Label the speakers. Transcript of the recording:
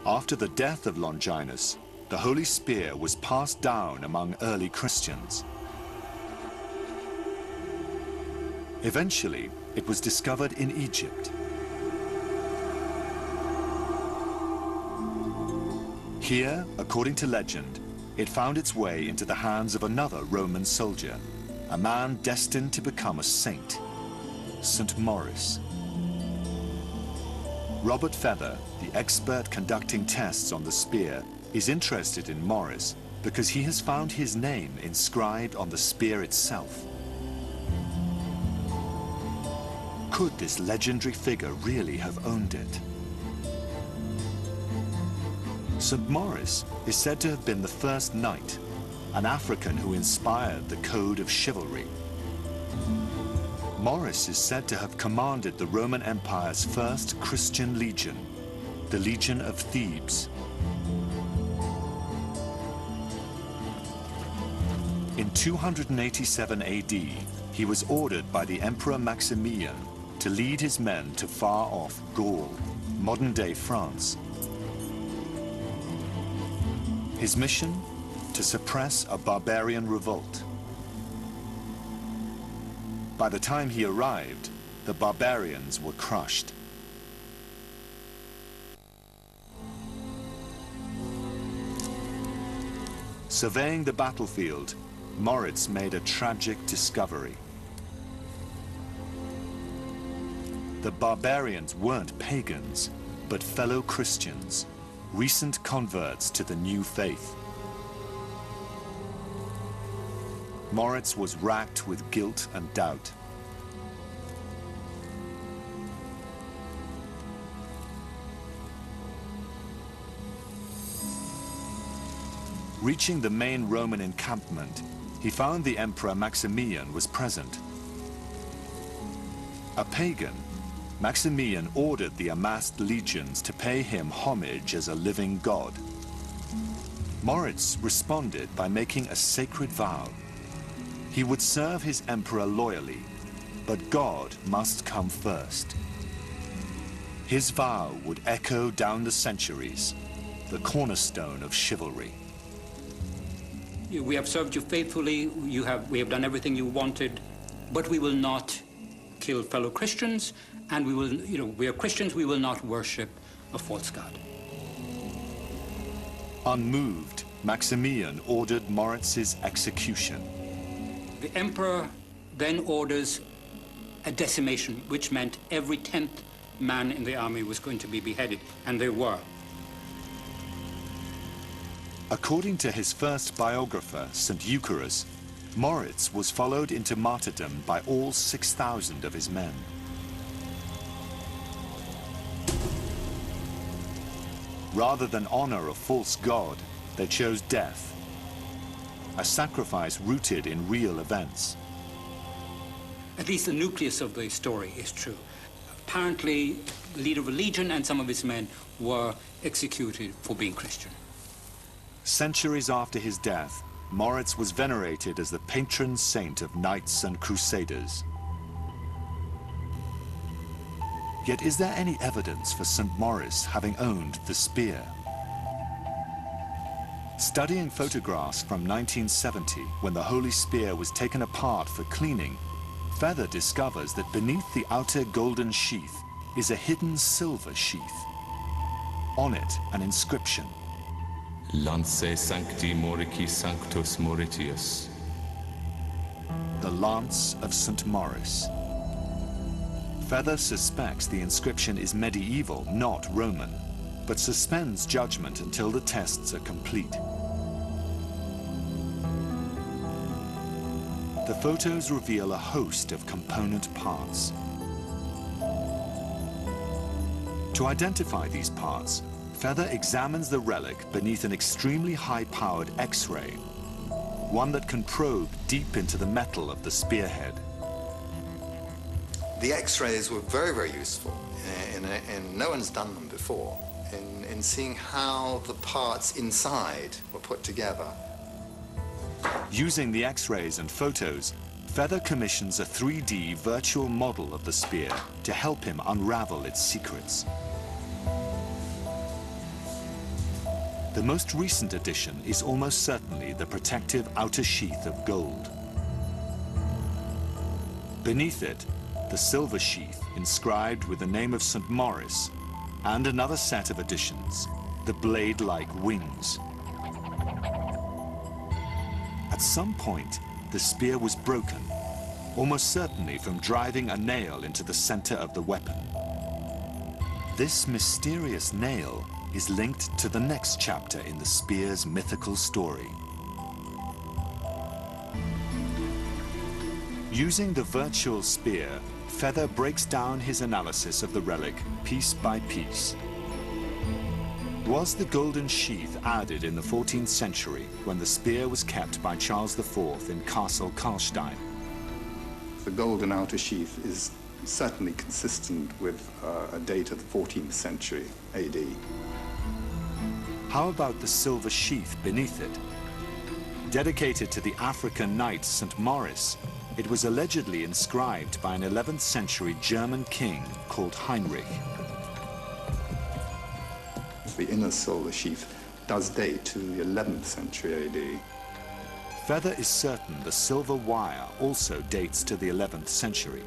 Speaker 1: After the death of Longinus, the holy spear was passed down among early Christians. Eventually, it was discovered in Egypt. Here, according to legend, it found its way into the hands of another Roman soldier, a man destined to become a saint, St. Maurice. Robert Feather, the expert conducting tests on the spear, is interested in Maurice because he has found his name inscribed on the spear itself. Could this legendary figure really have owned it? St. Maurice is said to have been the first knight, an African who inspired the code of chivalry. Maurice is said to have commanded the Roman Empire's first Christian legion, the Legion of Thebes. In 287 AD, he was ordered by the Emperor Maximilian to lead his men to far-off Gaul, modern-day France. His mission? To suppress a barbarian revolt. By the time he arrived, the barbarians were crushed. Surveying the battlefield, Moritz made a tragic discovery. The barbarians weren't pagans, but fellow Christians, recent converts to the new faith. Moritz was racked with guilt and doubt. Reaching the main Roman encampment, he found the Emperor Maximilian was present. A pagan, Maximilian ordered the amassed legions to pay him homage as a living god. Moritz responded by making a sacred vow. He would serve his emperor loyally, but God must come first. His vow would echo down the centuries, the cornerstone of chivalry.
Speaker 2: We have served you faithfully, we have done everything you wanted, but we will not kill fellow Christians, and we will, we are Christians, we will not worship a false god.
Speaker 1: Unmoved, Maximilian ordered Moritz's execution.
Speaker 2: The emperor then orders a decimation, which meant every 10th man in the army was going to be beheaded, and they were.
Speaker 1: According to his first biographer, St. Euchorus, Moritz was followed into martyrdom by all 6,000 of his men. Rather than honor a false god, they chose death, a sacrifice rooted in real events.
Speaker 2: At least the nucleus of the story is true. Apparently, the leader of a legion and some of his men were executed for being Christian.
Speaker 1: Centuries after his death, Moritz was venerated as the patron saint of knights and crusaders. Yet is there any evidence for St. Maurice having owned the spear? Studying photographs from 1970, when the Holy Spear was taken apart for cleaning, Feather discovers that beneath the outer golden sheath is a hidden silver sheath. On it, an inscription.
Speaker 3: Lancea sancti Maurici sanctus Mauritius.
Speaker 1: The Lance of St. Maurice. Feather suspects the inscription is medieval, not Roman, but suspends judgment until the tests are complete. The photos reveal a host of component parts. To identify these parts, Feather examines the relic beneath an extremely high-powered X-ray, one that can probe deep into the metal of the spearhead.
Speaker 4: The X-rays were very, very useful, and no one's done them before, in seeing how the parts inside were put together.
Speaker 1: Using the X-rays and photos, Feather commissions a 3D virtual model of the spear to help him unravel its secrets. The most recent addition is almost certainly the protective outer sheath of gold. Beneath it, the silver sheath inscribed with the name of St. Maurice, and another set of additions, the blade-like wings. At some point, the spear was broken, almost certainly from driving a nail into the center of the weapon. This mysterious nail is linked to the next chapter in the spear's mythical story. Using the virtual spear, Feather breaks down his analysis of the relic piece by piece. Was the golden sheath added in the 14th century when the spear was kept by Charles IV in Castle Karlstein?
Speaker 5: The golden outer sheath is certainly consistent with a date of the 14th century AD.
Speaker 1: How about the silver sheath beneath it? Dedicated to the African knight St. Maurice, it was allegedly inscribed by an 11th century German king called Heinrich.
Speaker 5: The inner silver sheath does date to the 11th century AD.
Speaker 1: Feather is certain the silver wire also dates to the 11th century.